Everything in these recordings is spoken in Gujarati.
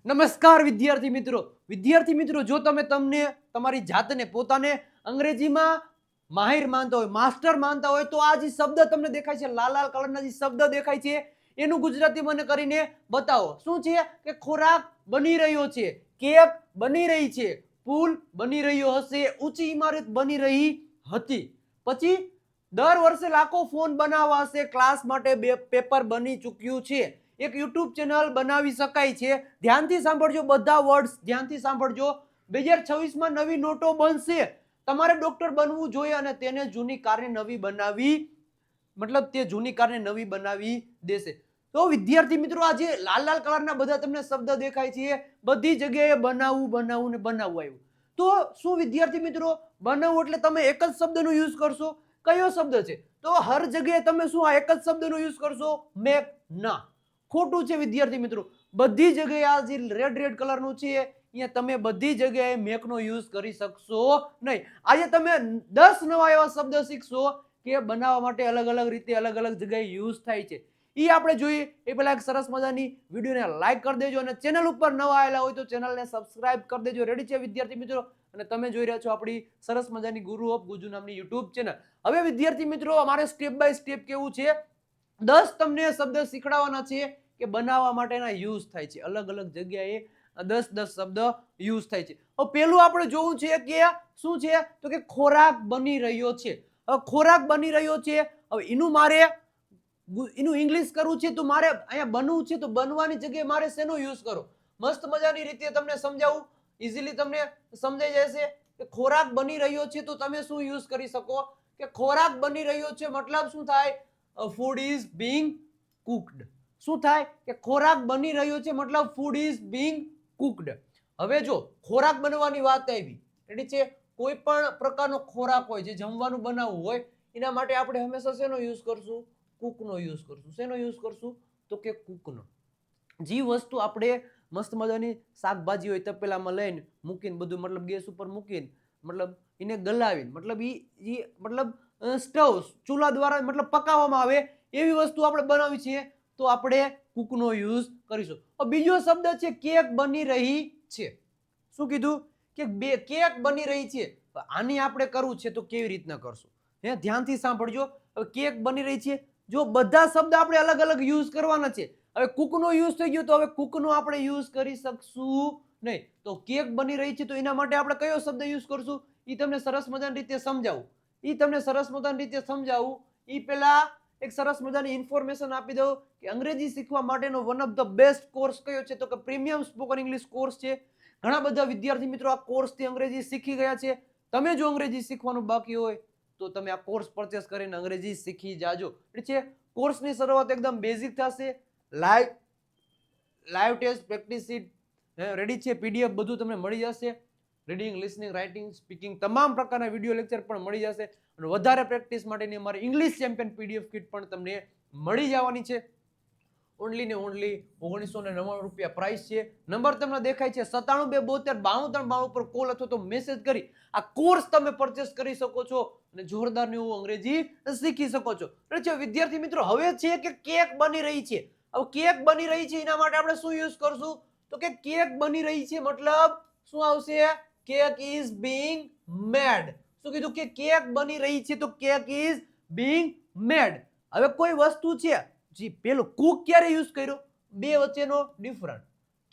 નમસ્કાર વિદ્યાર્થી મિત્રો જો તમને તમારી જાતને પોતાને અંગ્રેજીમાં માહિર માનતા હોય, માસ્ટર માનતા હોય તો આ જે શબ્દ તમને દેખાય છે, લાલ લાલ કલરના જે શબ્દ દેખાય છે એનું ગુજરાતી મને કરીને બતાવો. શું છે કે ખોરાક બની રહ્યો છે, કેક બની રહી છે, પુલ બની રહ્યો હશે, ઊંચી ઇમારત બની રહી હતી. પછી દર વર્ષે લાખો ફોન બનાવવા હશે, ક્લાસ માટે પેપર બની ચૂક્યું છે, એક યુટ્યુબ ચેનલ બનાવી શકાય છે. ધ્યાનથી સાંભળજો, બધા વર્ડ્સ ધ્યાનથી સાંભળજો. 2026માં નવી નોટો બનશે. તમારે ડોક્ટર બનવું જોઈએ અને તેને જૂની કારને નવી બનાવી, મતલબ તે જૂની કારને નવી બનાવી દેશે. તો વિદ્યાર્થી મિત્રો, આ જે લાલ લાલ કલરના બધા તમને શબ્દ દેખાય છે, બધી જગ્યાએ બનાવવું ને બનાવવું આવ્યું. તો શું વિદ્યાર્થી મિત્રો, બનાવવું એટલે તમે એક જ શબ્દનો યુઝ કરશો? કયો શબ્દ છે? તો હર જગ્યાએ તમે શું આ એક જ શબ્દનો યુઝ કરશો? મેક. ના, ખોટું છે વિદ્યાર્થી મિત્રો. બધી જગ્યાએ આ જે રેડ કલરનું છે અહીંયા તમે બધી જગ્યાએ મેકનો યુઝ કરી શકશો નહીં. આજે તમે 10 નવા એવા શબ્દ શીખશો કે બનાવવા માટે અલગ અલગ રીતે અલગ અલગ જગ્યાએ યુઝ થાય છે. એ આપણે જોઈએ એ પહેલા એક સરસ મજાની વિડીયોને લાઈક કરી દેજો અને ચેનલ ઉપર નવા આવેલા હોય તો ચેનલને સબસ્ક્રાઇબ કરી દેજો. રેડી છે વિદ્યાર્થી મિત્રો? અને તમે જોઈ રહ્યા છો આપણી સરસ મજાની ગુરુ ઓફ ગુજુ નામની યુટ્યુબ ચેનલ. હવે વિદ્યાર્થી મિત્રો, અમારે સ્ટેપ બાય સ્ટેપ કેવું છે, 10 તમને શબ્દ શીખડાવવાના છે કે બનાવવા માટેના યુઝ થાય છે. અલગ અલગ જગ્યાએ 10 શબ્દ યુઝ થાય છે. હવે પેલું આપણે જોવું છે કે શું છે, તો કે ખોરાક બની રહ્યો છે. હવે ખોરાક બની રહ્યો છે, હવે એનું ઇંગ્લિશ કરવું છે તો મારે અહીંયા બનવું છે, તો બનવાની જગ્યાએ મારે શેનો યુઝ કરો? મસ્ત મજાની રીતે તમને સમજાવું, ઇઝીલી તમને સમજાઈ જશે કે ખોરાક બની રહ્યો છે તો તમે શું યુઝ કરી શકો કે ખોરાક બની રહ્યો છે મતલબ શું થાય? Food is being cooked. શું થાય કે ખોરાક બની રહ્યો છે મતલબ ફૂડ ઇઝ બીંગ કુકડ. હવે જો ખોરાક બનવાની વાત આવી, રેડી છે? કોઈ પણ પ્રકારનો ખોરાક હોય, જે જમવાનું બનાવવું હોય, એના માટે આપણે હંમેશા શેનો યુઝ કરશું? કુકનો યુઝ કરશું. શેનો યુઝ કરશું? તો કે કુકનો. જે વસ્તુ આપણે મસ્ત મજાની શાકભાજી હોય તપેલામાં લઈને મૂકીને બધું, મતલબ ગેસ ઉપર મૂકીને, મતલબ એને ગલાવીને, મતલબ સ્ટવ ચૂલા દ્વારા મતલબ પકાવવામાં આવે એવી વસ્તુ આપણે બનાવી છે તો આપણે કુકનો યુઝ કરીશું. બીજો શબ્દ છે કેક બની રહી છે. શું કીધું? કે કેક બની રહી છે. આની આપણે કરવું છે તો કેવી રીતના કરશું? ધ્યાનથી સાંભળજો. હવે કેક બની રહી છે, જો બધા શબ્દ આપણે અલગ અલગ યુઝ કરવાના છે. હવે કુકનો યુઝ થઈ ગયો તો હવે કુકનો આપણે યુઝ કરી શકશું નહીં. તો કેક બની રહી છે તો એના માટે આપણે કયો શબ્દ યુઝ કરશું? એ તમને સરસ મજાની રીતે સમજાવું. એ પહેલા એક સરસ મજાની ઇન્ફોર્મેશન આપી દઉં કે અંગ્રેજી શીખવા માટેનો one of the best course કયો છે, તો કે પ્રીમિયમ સ્પોકન ઇંગ્લિશ કોર્સ છે. ઘણા બધા વિદ્યાર્થી મિત્રો આ કોર્સથી અંગ્રેજી શીખી ગયા છે. તમે જો અંગ્રેજી શીખવાનું બાકી હોય તો તમે આ કોર્સ પરચેસ કરીને અંગ્રેજી શીખી જાજો. છે કોર્સની શરૂઆત એકદમ બેઝિક થશે. Live test, practice sheet ready છે, પીડીએફ બધું તમને મળી જશે. રીડિંગ, લિસનિંગ, રાઇટિંગ, સ્પીકિંગ તમામ પ્રકારના વિડીયો લેક્ચર પણ મળી જશે. અને વધારે પ્રેક્ટિસ માટેની અમારી ઇંગ્લિશ ચેમ્પિયન પીડીએફ કિટ પણ તમને મળી જવાની છે. ઓનલી ને ઓનલી 1999 રૂપિયા પ્રાઇસ છે. નંબર તમને દેખાય છે 9722929392 પર કોલ અથવા તો મેસેજ કરી આ કોર્સ તમે પરચેસ કરી શકો છો અને જોરદાર એવું અંગ્રેજી શીખી શકો છો. વિદ્યાર્થી મિત્રો, હવે છે કે કેક બની રહી છે. હવે કેક બની રહી છે એના માટે આપણે શું યુઝ કરશું? તો કે કેક બની રહી છે મતલબ શું આવશે? કેક ઇઝ બીંગ મેડ. શું કીધું? કે કેક બની રહી છે તો કેક ઇઝ બીંગ મેડ. હવે કોઈ વસ્તુ છે, જી પેલો કુક ક્યારે યુઝ કર્યો? બે વચ્ચેનો ડિફરન્ટ.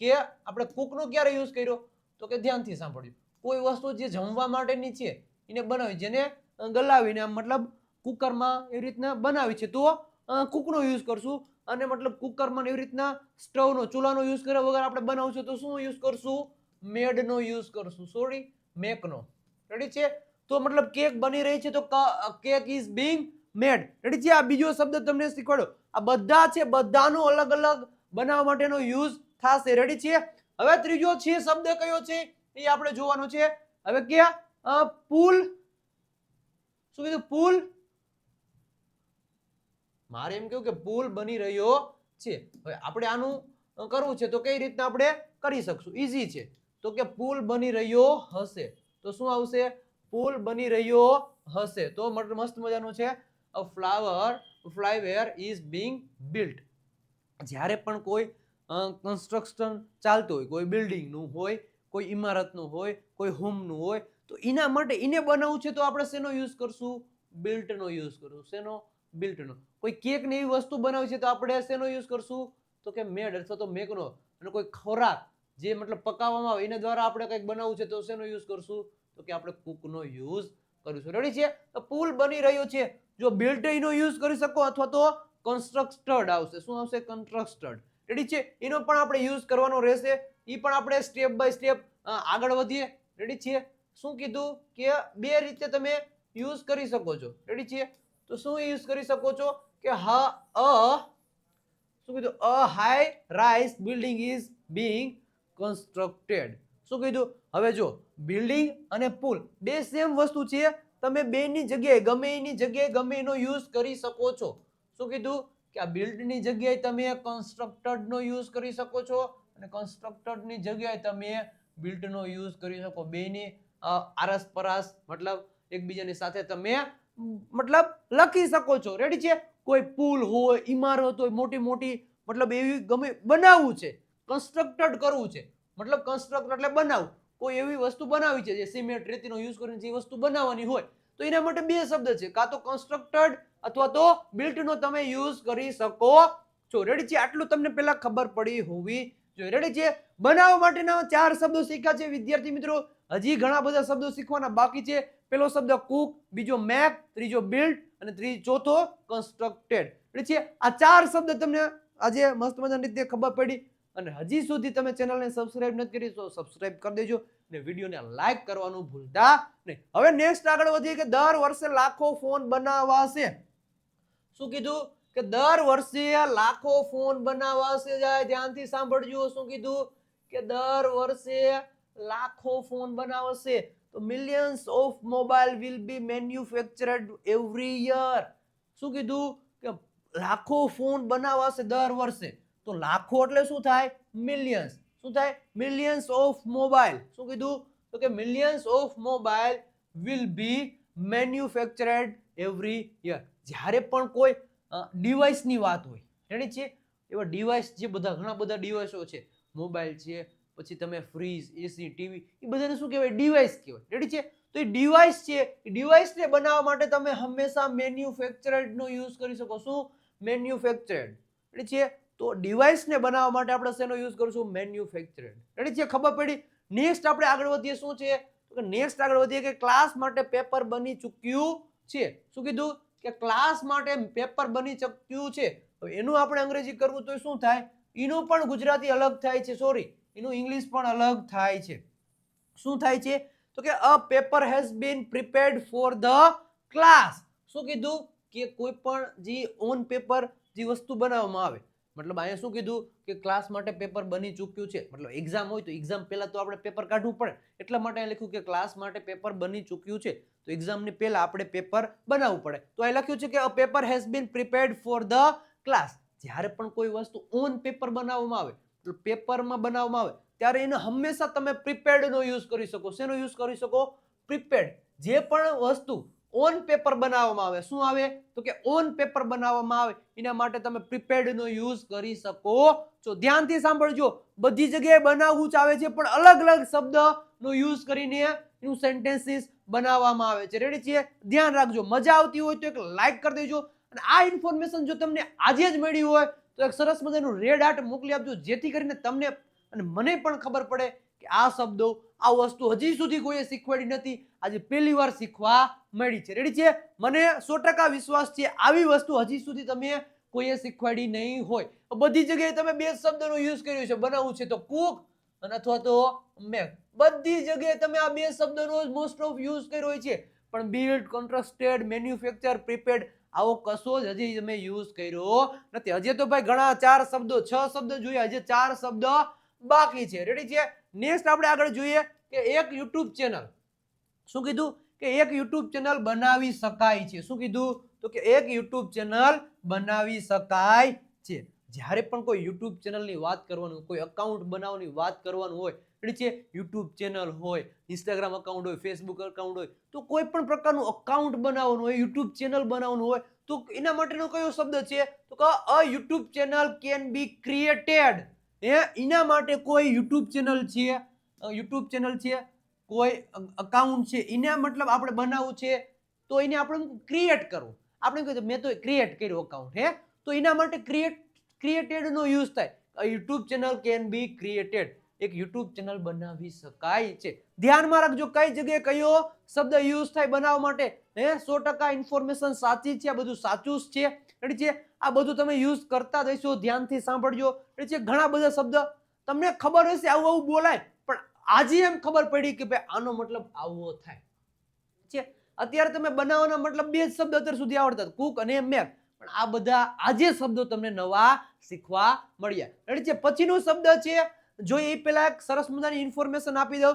કે આપણે કુકનો ક્યારે યુઝ કર્યો? તો કે ધ્યાનથી સાંભળજો. કોઈ વસ્તુ જે જમવા માટેની છે એને બનાવી, જેને ગલાવીને મતલબ કુકરમાં એવી રીતના બનાવી છે તો કુકનો યુઝ કરશું. અને મતલબ કુકરમાં એવી રીતના સ્ટવનો, ચૂલાનો યુઝ કર્યા વગર આપણે બનાવશું તો શું યુઝ કરશું? મેડનો યુઝ કરશું. સોરી, મેકનો. રેડી છે? તો મતલબ કેક બની રહી છે તો cake is being made. Ready છે? આ બીજો શબ્દ તમને શીખવાડો. આ બધા છે, બધાનો અલગ અલગ બનાવવા માટેનો યુઝ થશે. રેડી છે? હવે ત્રીજો છે શબ્દ કયો છે એ આપણે જોવાનો છે. હવે કે પુલ. શું કીધું? પુલ. મારે એમ કહ્યું કે પુલ બની રહ્યો છે. હવે આપણે આનું કરવું છે તો કઈ રીતના આપણે કરી શકશું? ઈઝી છે. તો કે પુલ બની રહ્યો હશે. તો શું આવશે? પુલ બની રહ્યો હશે. તો મસ્ત મજાનું છે. ફ્લાયવેર ઇઝ બીંગ બિલ્ટ. જ્યારે પણ કોઈ કન્સ્ટ્રક્શન ચાલતું હોય, કોઈ બિલ્ડિંગનું હોય, કોઈ ઇમારતનું હોય, કોઈ હોમનું હોય, તો એના માટે એને બનાવવું છે તો આપણે શેનો યુઝ કરશું? બિલ્ટનો યુઝ કરશું. શેનો? બિલ્ટનો. કોઈ કેક ને એવી વસ્તુ બનાવી છે તો આપણે શેનો યુઝ કરશું? તો કે મેડ અથવા તો મેકનો. અને કોઈ ખોરાક જે મતલબ પકાવવામાં આવે એના દ્વારા આપણે કંઈક બનાવવું છે તો શેનો યુઝ કરશું? તો કે આપણે કુકનો યુઝ કરીશું. રેડી છે? તો પુલ બની રહ્યો છે, જો બિલ્ટ એનો યુઝ કરી શકો અથવા તો કન્સ્ટ્રક્ટેડ આવશે. શું આવશે? કન્સ્ટ્રક્ટેડ. રેડી છે? એનો પણ આપણે યુઝ કરવાનો રહેશે. એ પણ આપણે સ્ટેપ બાય સ્ટેપ આગળ વધીએ. રેડી છે? શું કીધું? કે બે રીતે તમે યુઝ કરી શકો છો. રેડી છે? તો શું યુઝ કરી શકો છો? કે શું કીધું? અ high rise building is being constructed. શું કીધું? હવે જો બિલ્ડિંગ અને પુલ બે સેમ વસ્તુ છે. તમે બેની જગ્યાએ ગમે એની જગ્યાએ ગમે એનો યુઝ કરી શકો છો. શું કીધું? કે આ બિલ્ટની જગ્યાએ તમે કન્સ્ટ્રક્ટેડ નો યુઝ કરી શકો છો અને કન્સ્ટ્રક્ટેડ ની જગ્યાએ તમે બિલ્ટ નો યુઝ કરી શકો. બેની આરસપરાસ મતલબ એકબીજાની સાથે તમે મતલબ લખી શકો છો. રેડી છે? કોઈ પુલ હોય, ઇમારત હોય, મોટી મોટી મતલબ એવી ગમે બનાવવું છે, કન્સ્ટ્રક્ટેડ કરવું છે, મતલબ કન્સ્ટ્રક્ટ એટલે બનાવવું. કોઈ એવી વસ્તુ બનાવી છે જે સિમેન્ટ રેતીનો યુઝ કરીને જે વસ્તુ બનાવવાની હોય તો એના માટે બે શબ્દ છે, કાં તો કન્સ્ટ્રક્ટેડ અથવા તો બિલ્ટ નો તમે યુઝ કરી શકો છો. રેડી છે? આટલું તમને પહેલા ખબર પડી હોવી જોઈએ. રેડી છે? બનાવવા માટેના 4 શબ્દો શીખ્યા છે વિદ્યાર્થી મિત્રો. હજી ઘણા બધા શબ્દો શીખવાના બાકી છે. પહેલો શબ્દ કુક, બીજો મેક, ત્રીજો બિલ્ટ અને ચોથો કન્સ્ટ્રક્ટેડ. રેડી છે? આ 4 શબ્દ તમને આજે મસ્ત મજાની રીતે ખબર પડી. અને હજી સુધી તમે ચેનલને સબસ્ક્રાઇબ નથી કરી તો સબસ્ક્રાઇબ કરી દેજો અને વિડીયોને લાઈક કરવાનું ભૂલતા નહીં. હવે નેક્સ્ટ આગળ વધીએ કે દર વર્ષે લાખો ફોન બનાવાશે. શું કીધું? કે દર વર્ષે લાખો ફોન બનાવાશે. જાય ધ્યાનથી સાંભળજો. શું કીધું? કે દર વર્ષે લાખો ફોન બનાવાશે. તો millions of mobile will be manufactured every year. શું કીધું? કે લાખો ફોન બનાવાશે દર વર્ષે. તો લાખો એટલે શું થાય? મિલિયન્સ. શું થાય? Millions of mobile. શું કીધું? તો કે millions of mobile will be manufactured every year. જ્યારે પણ કોઈ ડિવાઇસની વાત હોય, રેડી છે? એવા ડિવાઇસ જે બધા ઘણા બધા ડિવાઇસો છે, મોબાઈલ છે, પછી તમે ફ્રીજ, એસી, ટીવી, એ બધાને શું કહેવાય? ડિવાઇસ કહેવાય. રેડી છે? તો એ ડિવાઇસ છે, એ ડિવાઇસને બનાવવા માટે તમે હંમેશા મેન્યુફેક્ચર્ડ નો યુઝ કરી શકો. શું? મેન્યુફેક્ચર્ડ. રેડી છે? તો ડિવાઇસને બનાવવા માટે આપણે શેનો યુઝ કરીશું? મેન્યુફેક્ચર્ડ. રેડી છે? ખબર પડી? નેક્સ્ટ આપણે આગળ વધીએ. શું છે? તો નેક્સ્ટ આગળ વધીએ કે ક્લાસ માટે પેપર બની ચૂક્યું છે. શું કીધું? કે ક્લાસ માટે પેપર બની ચૂક્યું છે. તો એનું આપણે અંગ્રેજી કરવું તો શું થાય? એનું પણ ગુજરાતી અલગ થાય છે. સોરી, એનું ઇંગ્લિશ પણ અલગ થાય છે. શું થાય છે? તો કે a paper has been prepared for the class. શું કીધું? કે કોઈ પણ જે ઓન પેપર જે વસ્તુ બનાવવામાં આવે, મતલબ અહીંયા શું કીધું? કે ક્લાસ માટે પેપર બની ચૂક્યું છે. મતલબ એક્ઝામ હોય તો એક્ઝામ પહેલા તો આપણે પેપર કાઢવું પડે, એટલા માટે અહીં લખ્યું કે ક્લાસ માટે પેપર બની ચૂક્યું છે. તો એક્ઝામની પહેલા આપણે પેપર બનાવવું પડે. તો અહીં લખ્યું છે કે a paper has been prepared for the class. જ્યારે પણ કોઈ વસ્તુ ઓન પેપર બનાવવામાં આવે, પેપરમાં બનાવવામાં આવે, ત્યારે એને હંમેશા તમે પ્રિપેર્ડ નો યુઝ કરી શકો. શેનો યુઝ કરી શકો? પ્રિપેર્ડ. જે પણ વસ્તુ ઓન પેપર બનાવવામાં આવે, શું આવે? તો કે ઓન પેપર બનાવવામાં આવે એના માટે તમે પ્રિપેર્ડ નો યુઝ કરી શકો છો. ધ્યાનથી સાંભળજો. બધી જગ્યાએ બનાવવું જ આવે છે પણ અલગ અલગ શબ્દ નો યુઝ કરીને એનું સેન્ટેન્સીસ બનાવવામાં આવે છે. રેડી છે? ધ્યાન રાખજો. મજા આવતી હોય તો એક લાઈક કરી દેજો અને આ ઇન્ફોર્મેશન જો તમને આજે જ મળી હોય તો એક સરસ મજાનું રેડ હાર્ટ મોકલી આપજો, જેથી કરીને તમને અને મને પણ ખબર પડે કે આ શબ્દો, આ વસ્તુ હજી સુધી કોઈએ શીખવાડી નથી, આજે પહેલી વાર શીખવા મળી છે. રેડી છે? મને 100% વિશ્વાસ છે આવી વસ્તુ હજી સુધી તમે કોઈએ શીખવાડી નહીં હોય. બધી જગ્યાએ તમે બે શબ્દનો યુઝ કર્યો છે. બનાવવું છે તો કુક અને અથવા તો મેક. બધી જગ્યાએ તમે આ બે શબ્દનો મોસ્ટ ઓફ યુઝ કર્યો હોય છે. પણ બિલ્ડ, કન્સ્ટ્રક્ટેડ, મેન્યુફેક્ચર, પ્રિપેર્ડ આવો કશો જ હજી તમે યુઝ કર્યો નથી. હજી તો ભાઈ ઘણા 4 શબ્દો, 6 શબ્દ જોયા, હજી 4 શબ્દ બાકી છે. રેડી છે? નેક્સ્ટ આપણે આગળ જોઈએ કે એક યુટ્યુબ ચેનલ. શું કીધું? કે એક યુટ્યુબ ચેનલ બનાવી શકાય છે. શું કીધું? તો કે એક યુટ્યુબ ચેનલ બનાવી શકાય છે. જ્યારે પણ કોઈ યુટ્યુબ ચેનલની વાત કરવાનું, કોઈ અકાઉન્ટ બનાવવાની વાત કરવાનું હોય, રેડી છે? યુટ્યુબ ચેનલ હોય, ઇન્સ્ટાગ્રામ અકાઉન્ટ હોય, ફેસબુક અકાઉન્ટ હોય, તો કોઈ પણ પ્રકારનું અકાઉન્ટ બનાવવાનું હોય, યુટ્યુબ ચેનલ બનાવવાનું હોય તો એના માટેનો કયો શબ્દ છે? તો કે a YouTube channel can be created એના માટે કોઈ યુટ્યુબ ચેનલ છે, કોઈ અકાઉન્ટ છે, એને મતલબ આપણે બનાવવું છે તો એને આપણે ક્રિએટ કરવું. આપણે કહ્યું મેં તો ક્રિએટ કર્યું અકાઉન્ટ, તો એના માટે ક્રિએટેડ નો યુઝ થાય. YouTube channel can be created. એક યુટ્યુબ ચેનલ બનાવી શકાય છે. ધ્યાનમાં રાખજો કઈ જગ્યાએ કયો શબ્દ યુઝ થાય બનાવવા માટે. 100% ઇન્ફોર્મેશન સાચી છે, આ બધું સાચું જ છે. રેડી છે? આ બધું તમે યુઝ કરતા જઈશો, ધ્યાનથી સાંભળજો. રેડી છે? ઘણા બધા શબ્દ તમને ખબર હશે આવું આવું બોલાય, પણ આજે એમ ખબર પડી કે ભાઈ આનો મતલબ આવો થાય છે. અત્યારે તમે બનાવવાના મતલબ બે જ શબ્દ અત્યાર સુધી આવડતા, કુક અને મેક, પણ આ બધા આજે શબ્દો તમને નવા શીખવા મળ્યા. રેડી છે? પછીનો શબ્દ છે, જો એ પેલા એક સરસ મજાની ઇન્ફોર્મેશન આપી દઉં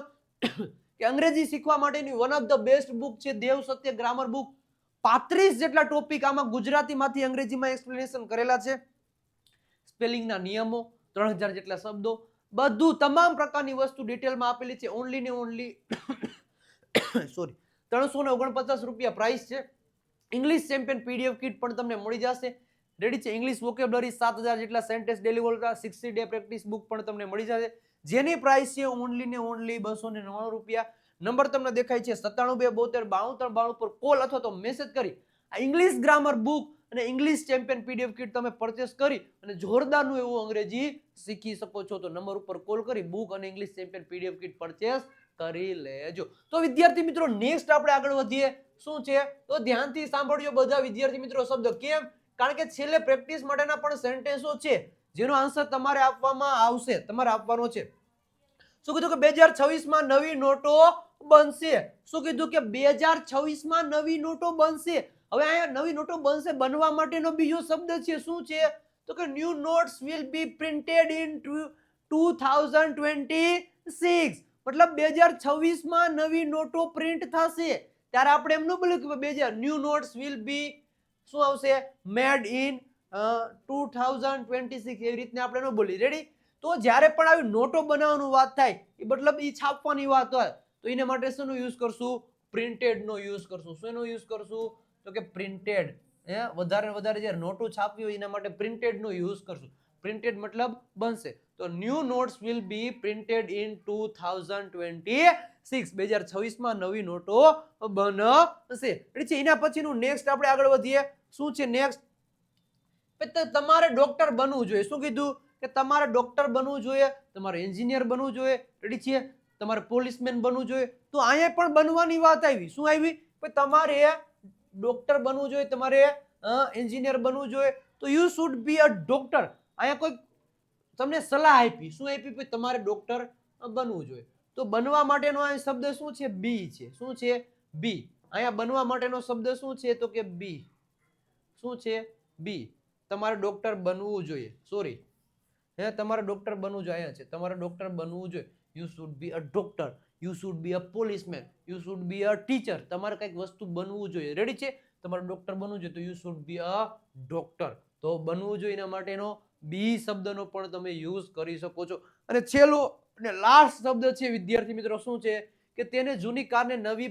કે અંગ્રેજી શીખવા માટેની one of the best book છે દેવ સત્ય ગ્રામર બુક. 35 જેટલા ટોપિક આમાં ગુજરાતીમાંથી અંગ્રેજીમાં એક્સપ્લેનેશન કરેલા છે. સ્પેલિંગના નિયમો, 3000 જેટલા શબ્દો, બધું તમામ પ્રકારની વસ્તુ ડિટેલમાં આપેલી છે. ઓનલી ને ઓનલી સોરી 349 રૂપિયા પ્રાઇસ છે. ઇંગ્લિશ ચેમ્પિયન પીડીએફ કિટ પણ તમને મળી જશે. રેડી છે? ઇંગ્લિશ વોકેબ્યુલરી 7000 જેટલા સેન્ટેન્સ ડેલી વોલ્ટા 60 ડે પ્રેક્ટિસ બુક પણ તમને મળી જશે, જેની પ્રાઇસ છે ઓનલી ને ઓનલી 299 રૂપિયા. નંબર તમને દેખાય છે 9722729392 પર કોલ અથવા તો મેસેજ કરી આ ઇંગ્લિશ ગ્રામર બુક અને ઇંગ્લિશ ચેમ્પિયન પીડીએફ કિટ તમે પરચેસ કરી અને જોરદારનું એવું અંગ્રેજી શીખી શકો છો. તો નંબર ઉપર કોલ કરી બુક અને English champion PDF kit purchase કરી લેજો. તો વિદ્યાર્થી મિત્રો નેક્સ્ટ આપણે આગળ વધીએ. શું છે તો ધ્યાનથી સાંભળજો બધા વિદ્યાર્થી મિત્રો શબ્દ. કેમ? કારણ કે છેલ્લે પ્રેક્ટિસ માટેના પણ સેન્ટેન્સો છે જેનો આન્સર તમારે આપવામાં આવશે, તમારે આપવાનો છે. શું કીધું કે 2026 માં નવી નોટો બનશે. શું કીધું કે 2026 માં નવી નોટો બનશે. હવે અહીંયા નવી નોટો બનશે, બનવા માટેનો બીજો શબ્દ છે. શું છે તો કે new notes will be printed in 2026. મતલબ 2026 માં નવી નોટો પ્રિન્ટ થશે. ત્યારે આપણે એમ ન બોલ્યું કે ન્યૂ નોટ્સ વિલ બી શું આવશે મેડ ઇન 2026, એવી રીતના આપણે ન બોલી. રેડી? તો જ્યારે પણ આવી નોટો બનાવવાનું વાત થાય, એ મતલબ એ છાપવાની વાત હોય, તો એને માટે શેનો યુઝ કરશું? પ્રિન્ટેડ નો યુઝ કરશું. શેનો યુઝ કરશું તો કે પ્રિન્ટેડ. વધારે વધારે જ્યારે નોટો છાપવી હોય એના માટે પ્રિન્ટેડ નો યુઝ કરશું. પ્રિન્ટેડ મતલબ બનશે. તો new notes will be printed in 2026. 2026 માં નવી નોટો બનશે. એના પછીનું નેક્સ્ટ આપણે આગળ વધીએ. શું છે નેક્સ્ટ? તમારે ડોક્ટર બનવું જોઈએ. શું કીધું કે તમારે ડોક્ટર બનવું જોઈએ, તમારે એન્જિનિયર બનવું જોઈએ. રેડી છે? તમારે પોલીસમેન બનવું જોઈએ. તો અહીંયા પણ બનવાની વાત આવી. શું આવી? તમારે ડોક્ટર બનવું જોઈએ, તમારે એન્જિનિયર બનવું જોઈએ, તો you should be a doctor. અહીંયા કોઈ તમને સલાહ આપી. શું આપી? તમારે ડોક્ટર બનવું જોઈએ. તો બનવા માટેનો આ શબ્દ શું છે? બી છે. શું છે? બી. અહીંયા બનવા માટેનો શબ્દ શું છે તો કે બી. શું છે? બી. તમારે ડોક્ટર બનવું જોઈએ. સોરી, તમારે ડોક્ટર બનવું જોઈએ. અહીંયા છે તમારે ડોક્ટર બનવું જોઈએ. You should be a doctor, you should be a policeman, you should be a teacher. તમારે કઈક વસ્તુ બનવું જોઈએ. રેડી છે? તમારે ડોક્ટર બનવું જોઈએ તો you should be a doctor. તો બનવું જોઈએ એના માટેનો બી શબ્દનો પણ તમે યુઝ કરી શકો છો. અને છેલ્લો અને લાસ્ટ શબ્દ છે વિદ્યાર્થી મિત્રો. શું છે કે તેને જૂની કારને નવી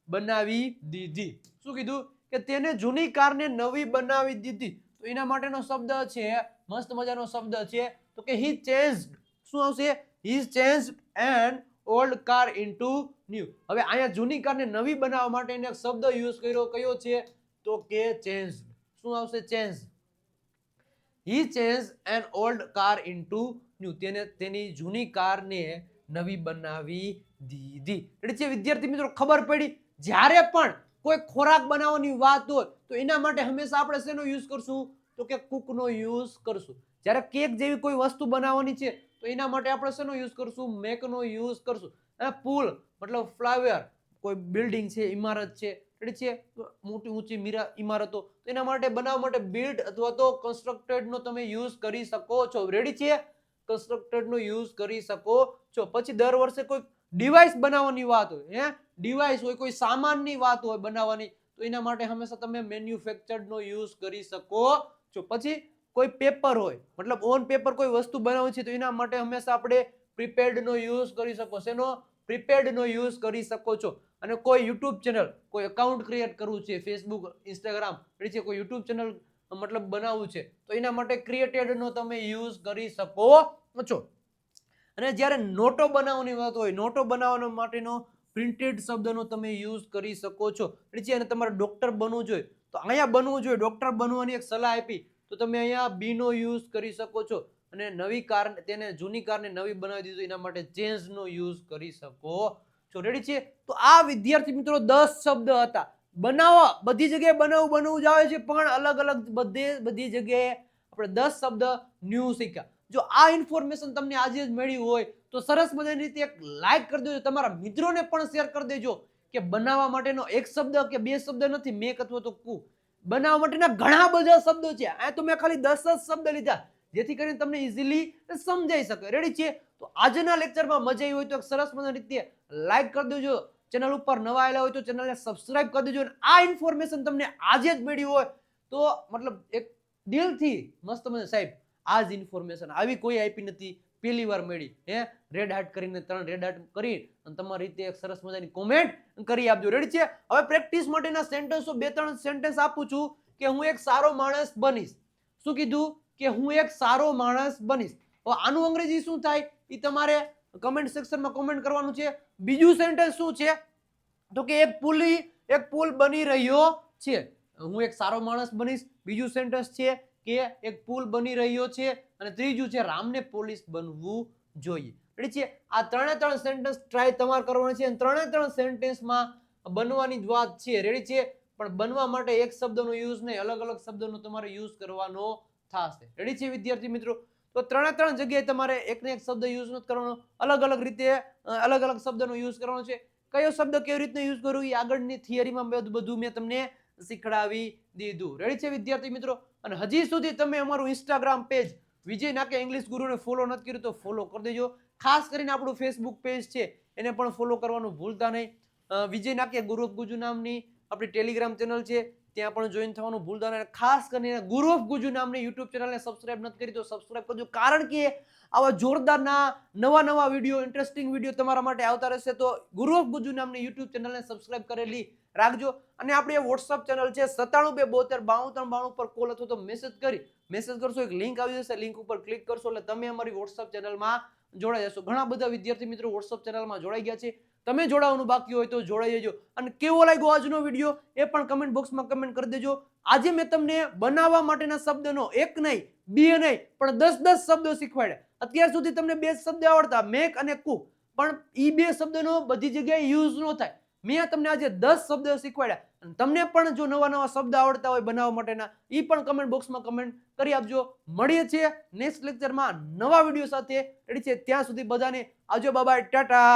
બનાવી દીધી. શું કીધું કે તેને જૂની કારને નવી બનાવી દીધી. તો એના માટેનો શબ્દ છે મસ્ત મજાનો શબ્દ છે તો કે હી ચેન્જ્ડ. શું આવશે? He changed an old car into new. હવે અહીંયા જૂની કારને નવી બનાવવા માટે એક શબ્દ યુઝ કર્યો. કયો છે તો કે ચેન્જ્ડ. શું આવશે? Change. He changed an old car into new. તેની જૂની કારને નવી બનાવી દીધી. એટલે છે વિદ્યાર્થી મિત્રો ખબર પડી. જ્યારે પણ કોઈ ખોરાક બનાવવાની વાત હોય તો એના માટે હંમેશા આપણે શેનો યુઝ કરશું તો કે કુકનો યુઝ કરશું. જ્યારે કેક જેવી કોઈ વસ્તુ બનાવવાની છે તો એના માટે આપણે શેનો યુઝ કરશું? મેકનો યુઝ કરશું. પુલ મતલબ ફ્લાવર, કોઈ બિલ્ડિંગ છે, ઇમારત છે, છે મોટી ઊંચી ઇમારતો, તો એના માટે બનાવવા માટે બિલ્ડ અથવા તો કન્સ્ટ્રક્ટેડ નો તમે યુઝ કરી શકો છો. રેડી છે? કન્સ્ટ્રક્ટેડ નો યુઝ કરી શકો છો. પછી દર વર્ષે કોઈ ડિવાઇસ બનાવવાની વાત હોય, ડિવાઇસ હોય, કોઈ સામાનની વાત હોય બનાવવાની, તો એના માટે હંમેશા તમે મેન્યુફેક્ચર્ડ નો યુઝ કરી શકો છો. પછી કોઈ પેપર હોય, મતલબ ઓન પેપર કોઈ વસ્તુ બનાવવી છે તો એના માટે હંમેશા આપણે પ્રિપેર્ડ નો યુઝ કરી શકો. શેનો? પ્રિપેર્ડ નો યુઝ કરી શકો છો. અને કોઈ યુટ્યુબ ચેનલ, કોઈ અકાઉન્ટ ક્રિએટ કરવું છે, ફેસબુક, ઇન્સ્ટાગ્રામ, છે કોઈ યુટ્યુબ ચેનલ મતલબ બનાવવું છે તો એના માટે ક્રિએટેડ નો તમે યુઝ કરી શકો છો. અને જ્યારે નોટો બનાવવાની વાત હોય, નોટો બનાવવા માટેનો પ્રિન્ટેડ શબ્દનો તમે યુઝ કરી શકો છો. અને તમારે ડોક્ટર બનવું જોઈએ તો અહીંયા બનવું જોઈએ, ડોક્ટર બનવાની એક સલાહ આપી તો તમે અહીંયા બીનો યુઝ કરી શકો છો. અને નવી કાર, તેને જૂની કારને નવી બનાવી દીધું એના માટે ચેન્જનો યુઝ કરી શકો છો. રેડી છે? તો આ વિદ્યાર્થી મિત્રો 10 શબ્દ હતા. બનાવવા બધી જગ્યાએ બનાવવું જ આવે છે, પણ અલગ અલગ બધી જગ્યાએ આપણે 10 શબ્દ ન્યૂ શીખ્યા. જો આ ઇન્ફોર્મેશન તમને આજે જ મળી હોય તો સરસ મજાની રીતે એક લાઈક કરી દેજો, તમારા મિત્રોને પણ શેર કરી દેજો કે બનાવવા માટેનો એક શબ્દ કે બે શબ્દ નથી, મેક અથવા તો કુ, બનાવવા માટેના ઘણા બધા શબ્દો છે. આ તો મેં ખાલી 10 જ શબ્દ લીધા જેથી કરીને તમને ઇઝીલી સમજાઈ શકે. રેડી છે? તો આજના લેક્ચરમાં મજા આવી હોય તો એક સરસ મજાની રીતે લાઈક કરી દેજો, ચેનલ ઉપર નવા આવેલા હોય તો ચેનલને સબસ્ક્રાઇબ કરી દેજો. અને આ ઇન્ફોર્મેશન તમને આજે જ મળી હોય તો મતલબ એક દિલથી મસ્ત મજા, સાહેબ આ જ ઇન્ફોર્મેશન આવી કોઈ આપી નથી, પહેલી વાર મળી, રેડ હાર્ટ કરીને 3 રેડ હાર્ટ કરી અને તમારી રીતે એક સરસ મજાની કોમેન્ટ કરી આપજો. રેડી છે? હવે પ્રેક્ટિસ માટેના સેન્ટેન્સો 2-3 સેન્ટેન્સ આપું છું કે હું એક સારો માણસ બનીશ. શું કીધું? કે હું એક સારો માણસ બનીશ. હવે આનું અંગ્રેજી શું થાય એ તમારે કમેન્ટ સેક્શનમાં કોમેન્ટ કરવાનું છે. બીજું સેન્ટેન્સ શું છે તો કે એક પુલ બની રહ્યો છે. હું એક સારો માણસ બનીશ. બીજું સેન્ટેન્સ છે કે એક પુલ બની રહ્યો છે. અને ત્રીજું છે રામને પોલીસ બનવું જોઈએ. રેડી છે? આ 3 સેન્ટેન્સ ટ્રાય તમારે કરવાનું છે અને 3 સેન્ટેન્સમાં બનવાની જ વાત છે. રેડી છે? પણ બનવા માટે એક શબ્દનો યુઝ નહીં, અલગ અલગ શબ્દનો તમારે યુઝ કરવાનો થશે. રેડી છે વિદ્યાર્થી મિત્રો? તો 3 જગ્યાએ તમારે એકને એક શબ્દ યુઝ નથી કરવાનો, અલગ અલગ રીતે અલગ અલગ શબ્દનો યુઝ કરવાનો છે. કયો શબ્દ કેવી રીતે યુઝ કરવું એ આગળની થિયરીમાં બધું મેં તમને શીખડાવી દીધું. રેડી છે વિદ્યાર્થી મિત્રો? અને હજી સુધી તમે અમારું ઇન્સ્ટાગ્રામ પેજ વિજય નાકે ઇંગ્લિશ ગુરુને ફોલો નથી કર્યું તો ફોલો કરી દેજો. ખાસ કરીને આપણું ફેસબુક પેજ છે એને પણ ફોલો કરવાનું ભૂલતા નહીં. વિજય નાકે ગુરુ ઓફ ગુજુ નામની આપણી ટેલિગ્રામ ચેનલ છે, ત્યાં પણ જોઈન થવાનું ભૂલતા નહીં. ખાસ કરીને ગુરુ ઓફ ગુજુ નામની યુટ્યુબ ચેનલને સબસ્ક્રાઇબ નથી કરી તો સબસ્ક્રાઇબ કરજો, કારણ કે આવા જોરદારના નવા વિડીયો, ઇન્ટરેસ્ટિંગ વિડીયો તમારા માટે આવતા રહેશે. તો ગુરુ ઓફ ગુજુ નામની યુટ્યુબ ચેનલને સબસ્ક્રાઇબ કરેલી રાખજો. અને આપણી વોટ્સઅપ ચેનલ છે 9722729392 પર કોલ અથવા તો મેસેજ કરશો, એક લિંક આવી જશે, લિંક ઉપર ક્લિક કરશો એટલે તમે અમારી વોટ્સઅપ ચેનલમાં જોડાઈ જશો. ઘણા બધા વિદ્યાર્થી મિત્રો વોટ્સઅપ ચેનલમાં જોડાઈ ગયા છે. તમે જોડાવાનું બાકી હોય તો જોડાઈ જજો. અને કેવો લાગ્યો આજનો વિડીયો એ પણ કમેન્ટ બોક્સમાં કમેન્ટ કરી દેજો. આજે મેં તમને બનાવવા માટેના શબ્દનો એક નહીં, બે નહીં, પણ 10 શબ્દો શીખવાડ્યા. અત્યાર સુધી તમને 2 શબ્દ આવડતા, મેક અને કુક, પણ ઈ 2 શબ્દનો બધી જગ્યાએ યુઝ ન થાય. મેં તમને આજે 10 શબ્દ શીખવાડ્યા. અને તમને પણ જો નવા શબ્દ આવડતા હોય બનાવવા માટેના, ઈ પણ કમેન્ટ બોક્સમાં કમેન્ટ કરી આપજો. મળીએ છીએ નેક્સ્ટ લેક્ચરમાં નવા વિડીયો સાથે. રેડી છે? ત્યાં સુધી બધાને આવજો, બાય બાય, ટાટા.